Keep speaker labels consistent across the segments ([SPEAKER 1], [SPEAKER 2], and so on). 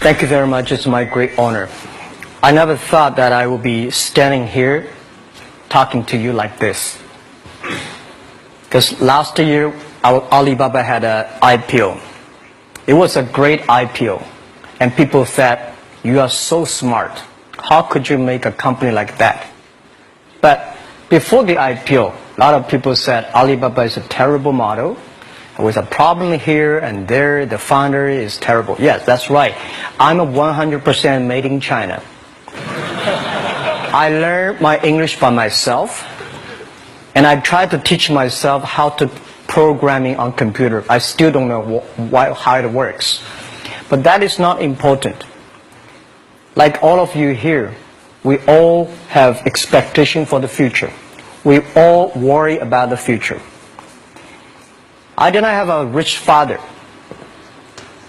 [SPEAKER 1] Thank you very much. It's my great honor. I never thought that I would be standing here talking to you like this. Because last year, Alibaba had an IPO. It was a great IPO. And people said, you are so smart. How could you make a company like that? But before the IPO, a lot of people said Alibaba is a terrible model. With a problem here and there, the founder is terrible. Yes, that's right. I'm a 100% made in China. I learned my English by myself, and I tried to teach myself how to programming on computer. I still don't know how it works. But that is not important. Like all of you here, we all have expectation for the future. We all worry about the future. I did not have a rich father,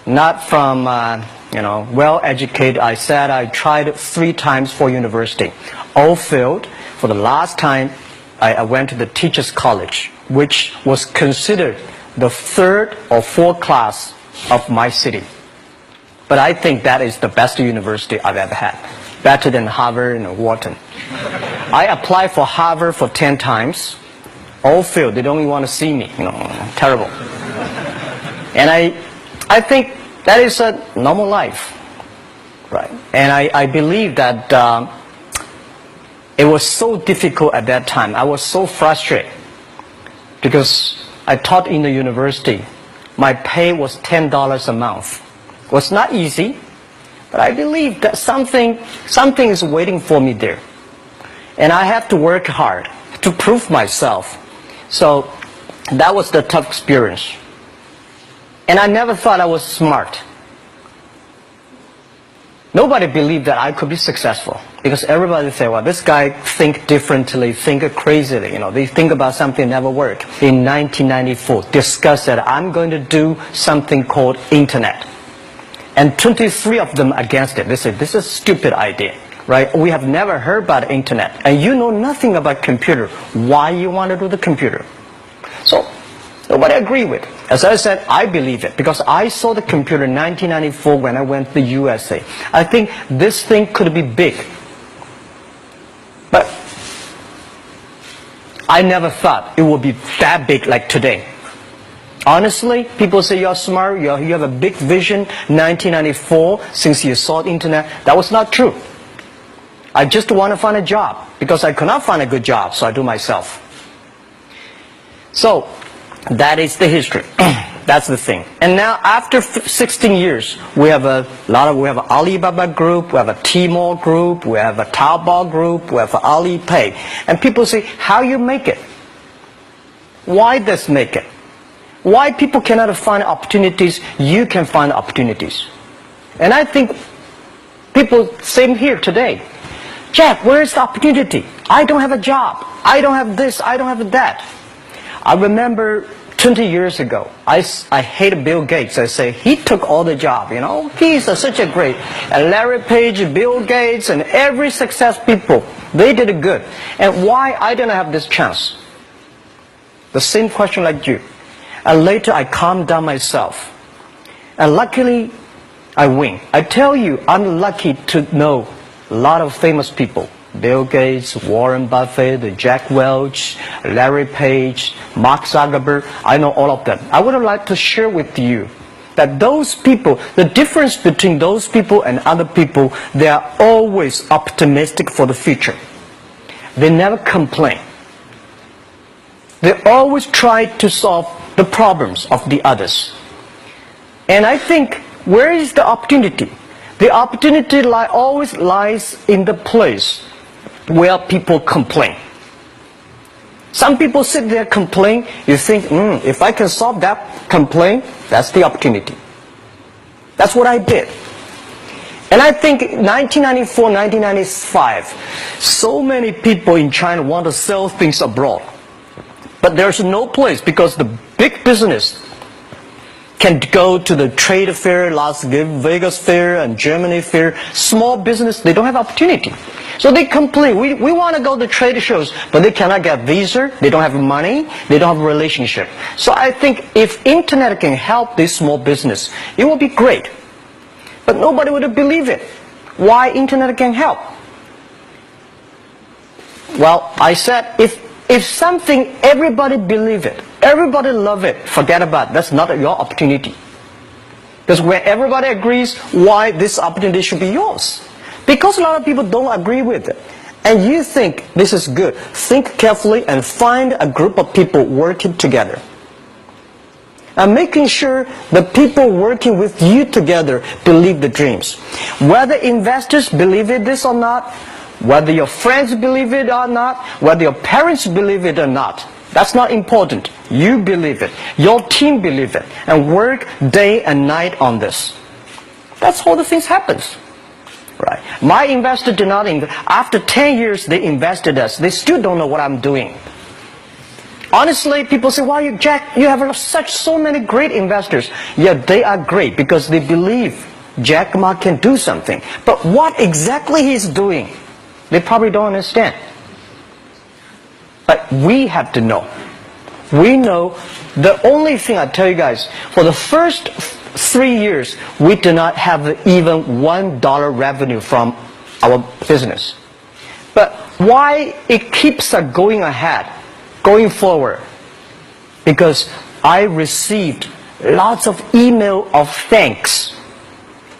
[SPEAKER 1] not from, well-educated. I said I tried 3 times for university. All failed. For the last time, I went to the teacher's college, which was considered the 3rd or 4th class of my city. But I think that is the best university I've ever had, better than Harvard and Wharton. I applied for Harvard for 10 times. All failed. They don't even want to see me. Terrible. And I think that is a normal life, right? And I believe that it was so difficult at that time. I was so frustrated because I taught in the university. My pay was $10 a month. It was not easy, but I believe that something is waiting for me there, and I have to work hard to prove myself. So that was the tough experience. And I never thought I was smart. Nobody believed that I could be successful, because everybody said, well, this guy think differently, think crazily. They think about something never work. In 1994, discussed that I'm going to do something called internet. And 23 of them against it. They said, this is a stupid idea. Right? We have never heard about internet, and you know nothing about computer. Why you want to do the computer? So nobody agreed with it. As I said, I believe it because I saw the computer in 1994 when I went to the USA. I think this thing could be big, but I never thought it would be that big like today. Honestly, people say you're smart, you have a big vision. 1994, since you saw the internet, that was not true. I just want to find a job because I could not find a good job, so I do myself. So that is the history. That's the thing. And now after 16 years, we have an Alibaba group, we have a Tmall group, we have a Taobao group, we have Alipay. And people say, how you make it? Why does make it? Why people cannot find opportunities, you can find opportunities. And I think people, same here today. Jack, where is the opportunity? I don't have a job. I don't have this. I don't have that. I remember 20 years ago, I hated Bill Gates. I say, he took all the job, He's such a great. And Larry Page, Bill Gates, and every success people, they did it good. And why I didn't have this chance? The same question like you. And later I calmed down myself. And luckily, I win. I tell you, I'm lucky to know a lot of famous people. Bill Gates, Warren Buffett, Jack Welch, Larry Page, Mark Zuckerberg. I know all of them. I would like to share with you that those people, the difference between those people and other people, they are always optimistic for the future. They never complain. They always try to solve the problems of the others. And I think, where is the opportunity? The opportunity always lies in the place where people complain. Some people sit there complain. You think, if I can solve that complaint, that's the opportunity. That's what I did. And I think 1994, 1995, so many people in China want to sell things abroad. But there's no place because the big business can go to the trade fair, Las Vegas fair, and Germany fair. Small business, they don't have opportunity. So they complain. We want to go to trade shows, but they cannot get visa. They don't have money. They don't have a relationship. So I think if internet can help this small business, it will be great. but nobody would believe it. Why internet can help? Well, I said, if something, everybody believe it, everybody love it, forget about it. That's not your opportunity. Because when everybody agrees, why this opportunity should be yours? Because a lot of people don't agree with it. And you think this is good. Think carefully and find a group of people working together. And making sure the people working with you together believe the dreams. Whether investors believe it this or not, whether your friends believe it or not, whether your parents believe it or not, that's not important. You believe it. Your team believe it. And work day and night on this. That's how the things happens. Right. My investor did not invest. After 10 years, they invested us. They still don't know what I'm doing. Honestly, people say, "Why, Jack, you have so many great investors." Yeah, they are great because they believe Jack Ma can do something. But what exactly he's doing, they probably don't understand. But we have to know. We know the only thing I tell you guys, for the first 3 years, we did not have even $1 revenue from our business. But why it keeps us going ahead, going forward? Because I received lots of email of thanks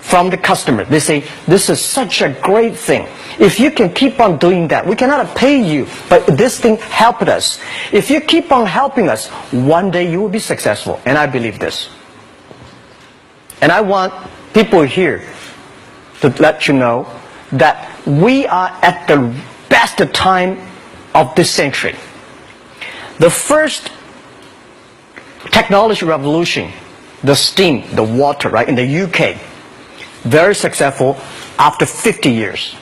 [SPEAKER 1] from the customer. They say, "This is such a great thing. If you can keep on doing that, we cannot pay you, but this thing helped us. If you keep on helping us, one day you will be successful." And I believe this. And I want people here to let you know that we are at the best time of this century. The first technology revolution, the steam, the water, right, in the UK, very successful after 50 years.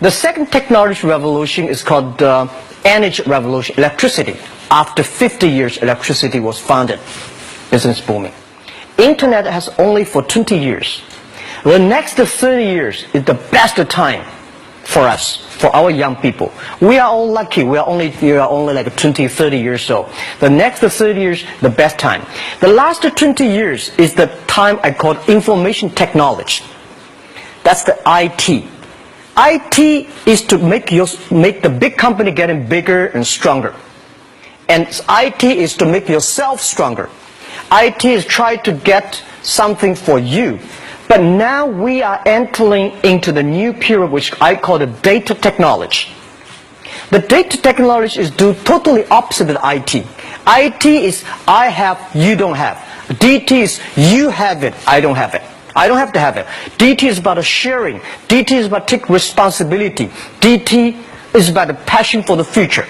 [SPEAKER 1] The second technology revolution is called the energy revolution, electricity. After 50 years, electricity was founded, business booming. Internet has only for 20 years. The next 30 years is the best time for us, for our young people. We are all lucky. We are only like 20, 30 years old. The next 30 years, the best time. The last 20 years is the time I call information technology. That's the IT. IT is to make the big company getting bigger and stronger. And IT is to make yourself stronger. IT is trying to get something for you. But now we are entering into the new period which I call the data technology. The data technology is totally opposite of IT. IT is I have, you don't have. DT is you have it, I don't have it. I don't have to have it. DT is about sharing. DT is about taking responsibility. DT is about the passion for the future.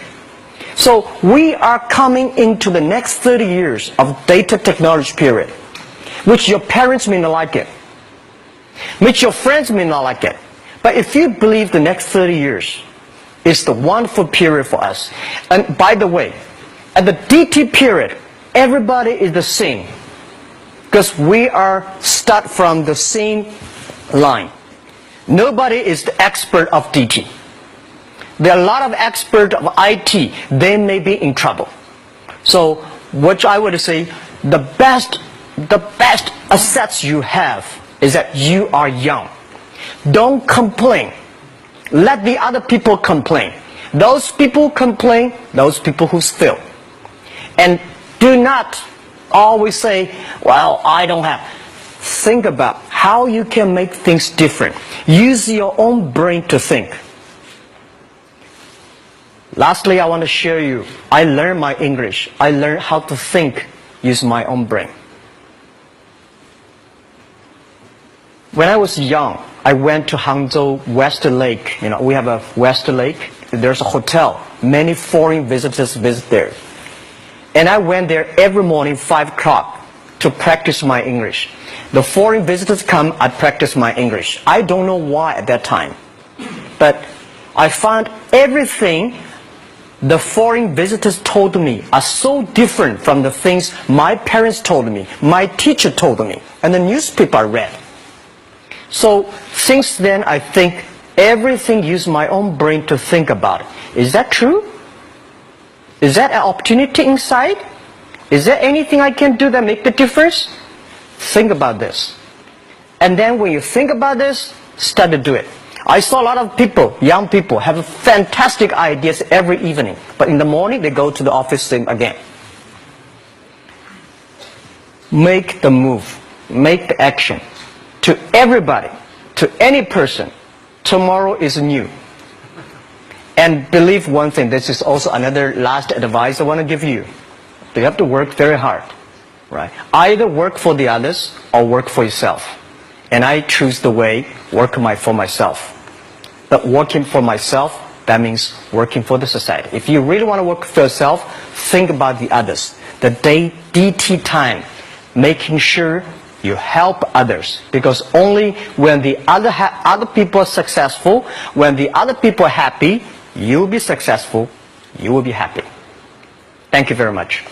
[SPEAKER 1] So we are coming into the next 30 years of data technology period, which your parents may not like it, which your friends may not like it. But if you believe the next 30 years is the wonderful period for us. And by the way, at the DT period, everybody is the same. Because we are start from the same line. Nobody is the expert of DT. There are a lot of experts of IT. They may be in trouble. So what I would say, the best assets you have is that you are young. Don't complain. Let the other people complain. Those people complain, those people who fail. And do not always say, "Well, I don't have." Think about how you can make things different. Use your own brain to think. Lastly, I want to share you, I learned my English. I learned how to think, use my own brain. When I was young, I went to Hangzhou West Lake. You know, we have a West Lake. There's a hotel. Many foreign visitors visit there. And I went there every morning, 5 o'clock, to practice my English. The foreign visitors come, I practice my English. I don't know why at that time. But I found everything the foreign visitors told me are so different from the things my parents told me, my teacher told me, and the newspaper I read. So since then, I think everything use my own brain to think about it. Is that true? Is that an opportunity inside? Is there anything I can do that make the difference? Think about this. And then when you think about this, start to do it. I saw a lot of people, young people, have fantastic ideas every evening. But in the morning, they go to the office same again. Make the move. Make the action. To everybody, to any person, tomorrow is new. And believe one thing, this is also another last advice I want to give you. You have to work very hard, right? Either work for the others or work for yourself. And I choose the way, work for myself. But working for myself, that means working for the society. If you really want to work for yourself, think about the others. The DT time, making sure you help others. Because only when the other people are successful, when the other people are happy, you will be successful, you will be happy. Thank you very much.